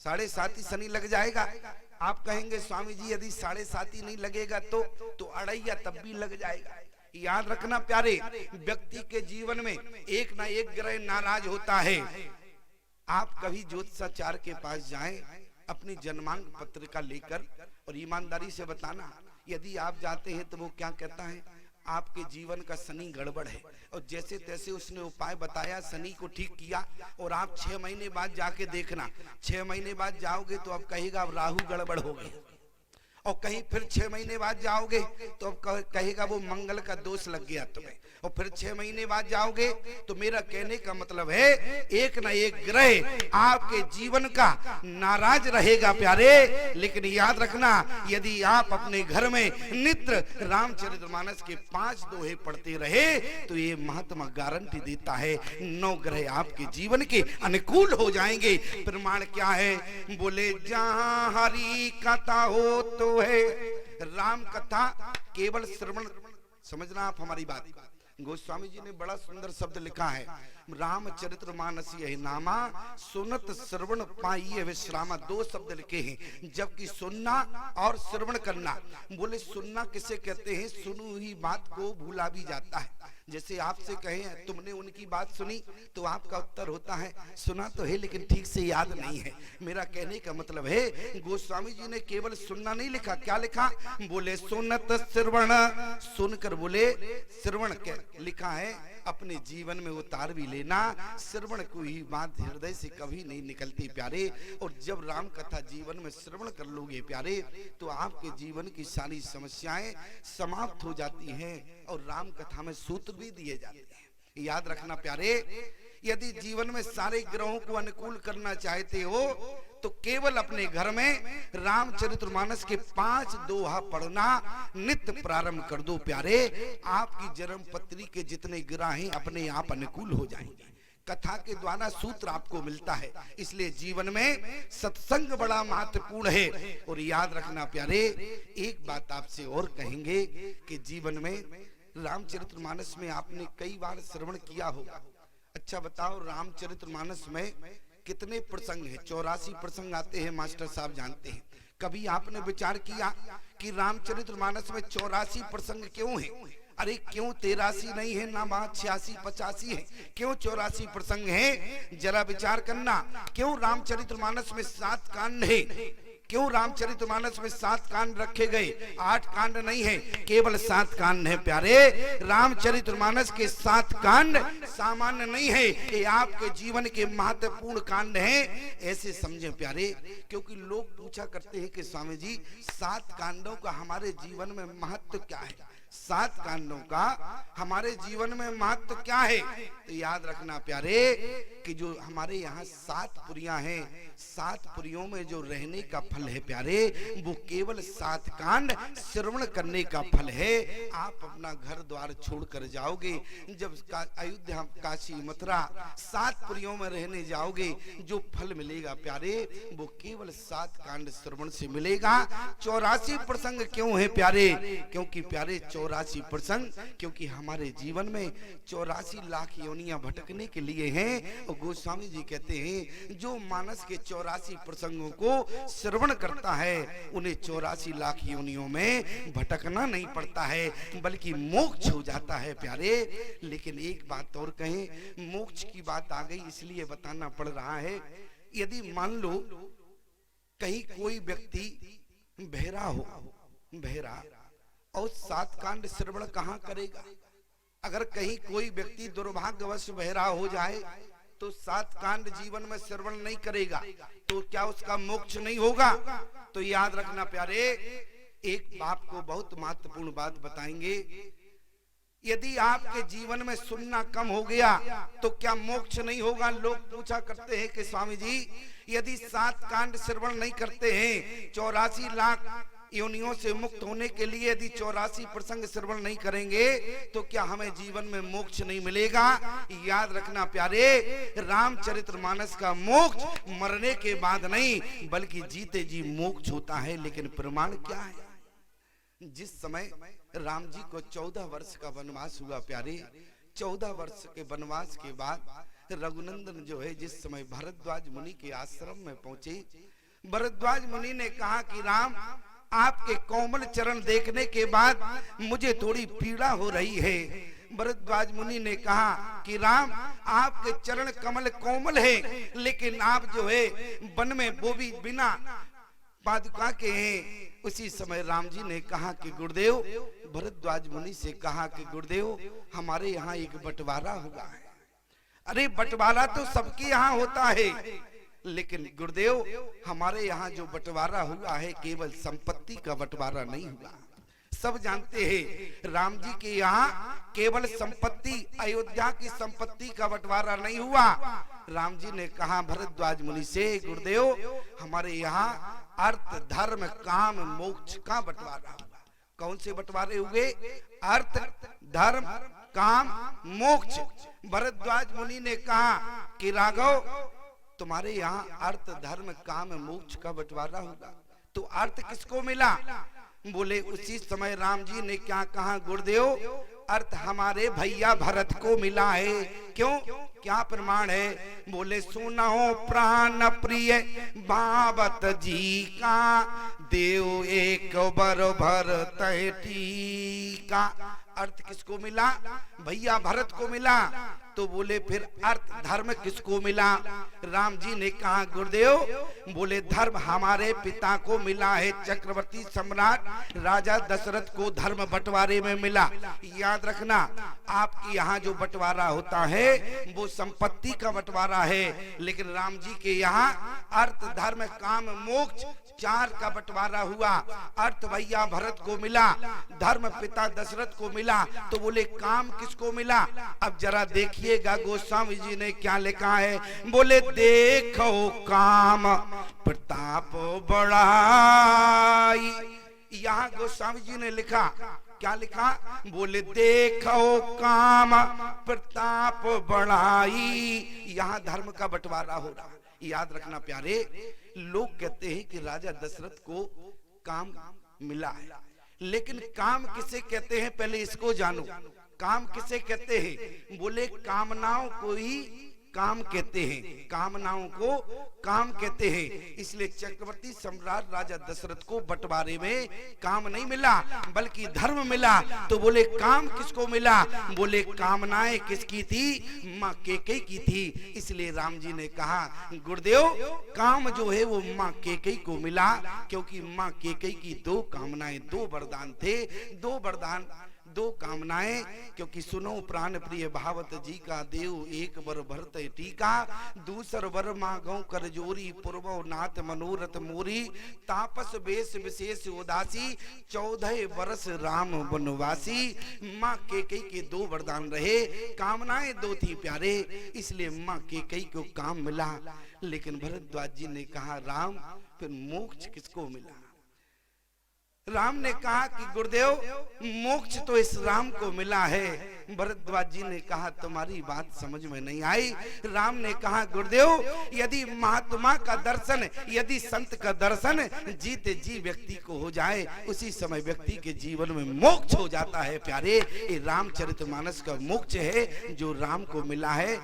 7.5 शनि लग जाएगा। आप कहेंगे स्वामी जी यदि 7.5 नहीं लगेगा तो अड़ैया तब भी लग जाएगा। याद रखना प्यारे, व्यक्ति के जीवन में एक ना एक ग्रह नाराज होता है। आप कभी ज्योतिषाचार्य के पास जाएं अपनी जन्मांक पत्रिका लेकर और ईमानदारी से बताना, यदि आप जाते हैं तो वो क्या कहता है, आपके जीवन का शनि गड़बड़ है। और जैसे तैसे उसने उपाय बताया, शनि को ठीक किया, और आप 6 महीने बाद जाके देखना, 6 महीने बाद जाओगे तो अब कहेगा अब राहु गड़बड़ हो गया, और कहीं फिर 6 महीने बाद जाओगे तो अब कहेगा वो मंगल का दोष लग गया तुम्हें, और फिर 6 महीने बाद जाओगे। तो मेरा कहने का मतलब है एक ना एक ग्रह आपके जीवन का नाराज रहेगा प्यारे। लेकिन याद रखना, यदि आप अपने घर में नित्य रामचरितमानस के 5 दोहे पढ़ते रहे तो ये महात्मा गारंटी देता है 9 ग्रह आपके जीवन के अनुकूल हो जाएंगे। प्रमाण क्या है? बोले जहां हरि कथा हो तो है राम कथा केवल श्रवण। समझना आप हमारी बात, गोस्वामी जी ने बड़ा सुंदर शब्द लिखा है, रामचरितमानस यही नामा सुनत श्रवण पाइए विश्रामा। 2 शब्द लिखे हैं, जबकि सुनना और श्रवण करना। बोले सुनना किसे कहते हैं? सुनी हुई बात को भूला भी जाता है। जैसे आपसे कहें तुमने उनकी बात सुनी, तो आपका उत्तर होता है सुना तो है लेकिन ठीक से याद नहीं है। मेरा कहने का मतलब है गोस्वामी जी ने केवल सुनना नहीं लिखा, क्या लिखा? बोले सुनत श्रवण, सुनकर बोले श्रवण क्या लिखा है, अपने जीवन में उतार भी लेना। श्रवण कोई बात हृदय से कभी नहीं निकलती प्यारे, और जब राम कथा जीवन में श्रवण कर लोगे प्यारे तो आपके जीवन की सारी समस्याएं समाप्त हो जाती हैं और राम कथा में सूत्र भी दिए जाते हैं। याद रखना प्यारे, यदि जीवन में सारे ग्रहों को अनुकूल करना चाहते हो तो केवल अपने घर में रामचरितमानस के 5 दोहा पढ़ना नित्य प्रारंभ कर दो प्यारे। आपकी जन्म पत्री के जितने ग्रह हैं अपने आप अनुकूल हो जाएंगे। कथा के द्वारा सूत्र आपको मिलता है, इसलिए जीवन में सत्संग बड़ा महत्वपूर्ण है। और याद रखना प्यारे, एक बात आपसे और कहेंगे कि जीवन में रामचरितमानस में आपने कई बार श्रवण किया होगा। अच्छा बताओ, रामचरितमानस में कितने प्रसंग हैं? 84 प्रसंग आते हैं, मास्टर साहब जानते हैं। कभी आपने विचार किया कि रामचरितमानस में 84 प्रसंग क्यों हैं? अरे क्यों 83 नहीं है ना, 86 85 है, क्यों 84 प्रसंग हैं? जरा विचार करना। क्यों रामचरितमानस में 7 कांड है? क्यों रामचरितमानस में 7 कांड रखे गए? 8 कांड नहीं है, केवल 7 कांड है प्यारे। रामचरितमानस के 7 कांड सामान्य नहीं है, ये आपके जीवन के महत्वपूर्ण कांड हैं। ऐसे समझे प्यारे, क्योंकि लोग पूछा करते हैं कि स्वामी जी 7 कांडों का हमारे जीवन में महत्व क्या है? 7 कांडों का हमारे जीवन में महत्व क्या है? तो याद रखना प्यारे कि जो हमारे यहाँ 7 पुरियां हैं, 7 पुरियों में जो रहने का फल है प्यारे, वो केवल 7 कांड श्रवण करने का फल है। आप अपना घर द्वार छोड़कर जाओगे, जब अयोध्या काशी मथुरा 7 पुरियों में रहने जाओगे, जो फल मिलेगा प्यारे वो केवल 7 कांड श्रवण से मिलेगा। 84 प्रसंग क्यों है प्यारे? क्योंकि प्यारे 84 प्रसंग, क्योंकि हमारे जीवन में 84 लाख योनियां भटकने के लिए हैं। और गोस्वामी जी कहते हैं जो मानस के 84 प्रसंगों को श्रवण करता है उन्हें 84 लाख योनियों में भटकना नहीं पड़ता है, बल्कि मोक्ष हो जाता है प्यारे। लेकिन एक बात और कहें, मोक्ष की बात आ गई इसलिए बताना पड़ रहा है। यदि मान लो कहीं कोई व्यक्ति बहरा हो, बहरा, और 7 कांड श्रवण कहां करेगा? अगर कहीं कोई व्यक्ति दुर्भाग्यवश बहरा हो जाए तो 7 कांड जीवन में श्रवण नहीं करेगा तो क्या उसका मोक्ष नहीं होगा? तो याद रखना प्यारे, एक बाप को बहुत महत्वपूर्ण बात बताएंगे। यदि आपके जीवन में सुनना कम हो गया तो क्या मोक्ष नहीं होगा? लोग पूछा करते हैं कि स्वामी जी यदि 7 कांड श्रवण नहीं करते हैं, 84 लाख योनियों से मुक्त होने के लिए यदि 84 प्रसंग श्रवण नहीं करेंगे तो क्या हमें जीवन में मोक्ष नहीं मिलेगा? याद रखना प्यारे, रामचरितमानस का मोक्ष मरने के बाद नहीं बल्कि जीते जी मोक्ष होता है। लेकिन प्रमाण क्या है? जिस समय राम जी को 14 वर्ष का वनवास हुआ प्यारे, 14 वर्ष के वनवास के बाद रघुनंदन जो है जिस समय भरद्वाज मुनि के आश्रम में पहुंचे, भरद्वाज मुनि ने कहा कि राम, आपके कोमल चरण देखने के बाद मुझे थोड़ी पीड़ा हो रही है। भरद्वाज मुनि ने कहा कि राम, आपके चरण कमल कोमल है, लेकिन आप जो है वन में वो भी बिना पादुका के हैं। उसी समय राम जी ने कहा कि गुरुदेव, भरद्वाज मुनि से कहा कि गुरुदेव, हमारे यहाँ एक बंटवारा हुआ है। अरे बंटवारा तो सबके यहाँ होता है, लेकिन गुरुदेव हमारे यहाँ जो बंटवारा हुआ है केवल संपत्ति का बंटवारा नहीं हुआ। सब जानते हैं राम जी के यहाँ केवल संपत्ति, अयोध्या की संपत्ति का बंटवारा नहीं हुआ। राम जी ने कहा भरद्वाज मुनि से, गुरुदेव हमारे यहाँ अर्थ धर्म काम मोक्ष का बंटवारा हुआ। कौन से बंटवारे हुए? अर्थ धर्म काम मोक्ष। भरद्वाज मुनि ने कहा कि राघव, तुम्हारे यहाँ अर्थ धर्म काम मोक्ष का बंटवारा होगा, तो अर्थ किसको मिला? बोले उसी समय राम जी ने क्या कहा, गुरुदेव अर्थ हमारे भैया भरत को मिला है। क्यों, क्या प्रमाण है? बोले सुनो प्राण प्रिय बाबत जी का, देव एक बर भरत टीका। अर्थ किसको मिला? भैया भरत को मिला। तो बोले फिर अर्थ धर्म किसको मिला? राम जी ने कहा गुरुदेव, बोले धर्म हमारे पिता को मिला है, चक्रवर्ती सम्राट राजा दशरथ को धर्म बंटवारे में मिला। याद रखना, आपके यहाँ जो बंटवारा होता है वो संपत्ति का बंटवारा है, लेकिन राम जी के यहाँ अर्थ धर्म काम मोक्ष चार का बंटवारा हुआ। अर्थ भैया भरत को मिला, धर्म पिता दशरथ को मिला, तो बोले काम किसको मिला? अब जरा देखिएगा गोस्वामी जी ने क्या लिखा है। बोले देखो काम प्रताप बढ़ाई। यहाँ गोस्वामी जी ने लिखा, क्या लिखा? बोले देखो काम प्रताप बढ़ाई। यहाँ धर्म का बंटवारा हो रहा। याद रखना प्यारे, लोग कहते हैं कि राजा दशरथ को काम मिला है, लेकिन काम किसे कहते हैं पहले इसको जानो। काम किसे कहते हैं? बोले कामनाओं को ही काम कहते हैं, कामनाओं को काम कहते हैं। इसलिए चक्रवर्ती सम्राट राजा दशरथ को बंटवारे में काम नहीं मिला बल्कि धर्म मिला। तो बोले काम किसको मिला? बोले कामनाएं किसकी थी? माँ केकई की थी। इसलिए राम जी ने कहा गुरुदेव काम जो है वो माँ केकई को मिला, क्योंकि माँ केकई की दो कामनाएं, दो वरदान थे, दो कामनाएं। क्योंकि सुनो प्राण प्रिय भावत जी का, देव एक वर भरत टीका, दूसर वर मांगो कर जोरी, पूर्वो नाथ मनोरथ मोरी, तापस बेस विशेष उदासी, 14 वर्ष राम वनवासी। माँ केकई के दो वरदान रहे, कामनाएं दो थी प्यारे, इसलिए माँ केकई को काम मिला। लेकिन भरद्वाज जी ने कहा राम, फिर मोक्ष किसको मिला? राम ने कहा कि गुरुदेव मोक्ष तो इस राम को मिला है। भरद्वाज जी ने कहा तुम्हारी बात समझ में नहीं आई। राम ने कहा गुरुदेव यदि महात्मा का दर्शन, यदि संत का दर्शन जीते जी व्यक्ति को हो जाए, उसी समय व्यक्ति के जीवन में मोक्ष हो जाता है प्यारे। ये रामचरितमानस का मोक्ष है जो राम को मिला है।